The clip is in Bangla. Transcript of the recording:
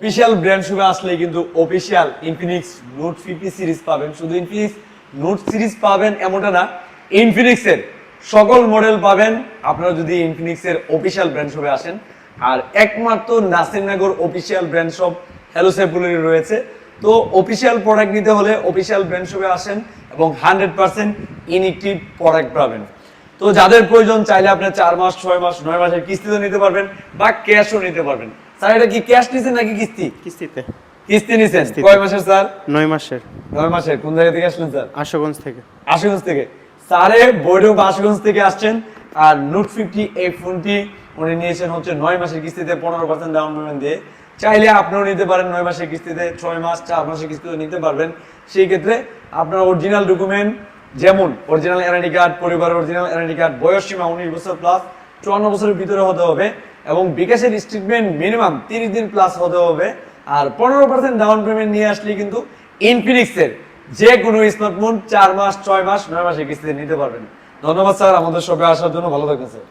অফিশিয়াল ব্র্যান্ড শপে আসলে কিন্তু অফিশিয়াল ইনফিনিক্স নোট 50 সিরিজ পাবেন। শুধু ইনফিনিক্স নোট সিরিজ পাবেন এমনটা না, ইনফিনিক্সের সকল মডেল পাবেন আপনারা যদি ইনফিনিক্সের অফিশিয়াল ব্র্যান্ড শপে আসেন। আর একমাত্র নাসিরনগর অফিশিয়াল ব্র্যান্ড শপ হ্যালো সেপুলারি রয়েছে। তো অফিশিয়াল প্রোডাক্ট নিতে হলে অফিশিয়াল ব্র্যান্ড শপে আসেন এবং 100% ইনএক্টিভ প্রোডাক্ট পাবেন। তো যাদের প্রয়োজন চাইলে আপনি 4 মাস 6 মাস 9 মাসের কিস্তিতে নিতে পারবেন বা ক্যাশও নিতে পারবেন। স্যার এটা কি ক্যাশ নিছেন নাকি কিস্তি? কিস্তিতে। কিস্তি নিছেন কয় মাসের স্যার? 9 মাসের। 9 মাসের। কোন জায়গা থেকে আসলেন স্যার? আশুগঞ্জ থেকে। আশুগঞ্জ থেকে। স্যারে বৈরব আশুগঞ্জ থেকে আসছেন। আর নোট 50 এই ফোনটি উনি নিয়েছেন হচ্ছে 9 মাসের কিস্তিতে 15% ডাউন পেমেন্ট দিয়ে। চাইলে আপনিও নিতে পারেন 9 মাসের কিস্তিতে, 6 মাস 4 মাসের কিস্তিতে নিতে পারবেন। সেই ক্ষেত্রে আপনার অরিজিনাল ডকুমেন্ট যেমন অরিজিনাল এনআইডি কার্ড, পরিবারের অরিজিনাল এনআইডি কার্ড, বয়স সীমা 19 বছর প্লাস 54 বছরের ভিতরে হতে হবে এবং বিকাশের স্টেটমেন্ট মিনিমাম 30 দিন প্লাস হতে হবে। আর 15% ডাউন পেমেন্ট নিয়ে আসলে কিন্তু ইনফিনিক্সের যে কোনো স্মার্টফোন 4 মাস 6 মাস 9 মাসের কিস্তিতে নিতে পারবেন। ধন্যবাদ স্যার আমাদের শপে আসার জন্য। ভালো থাকবেন স্যার।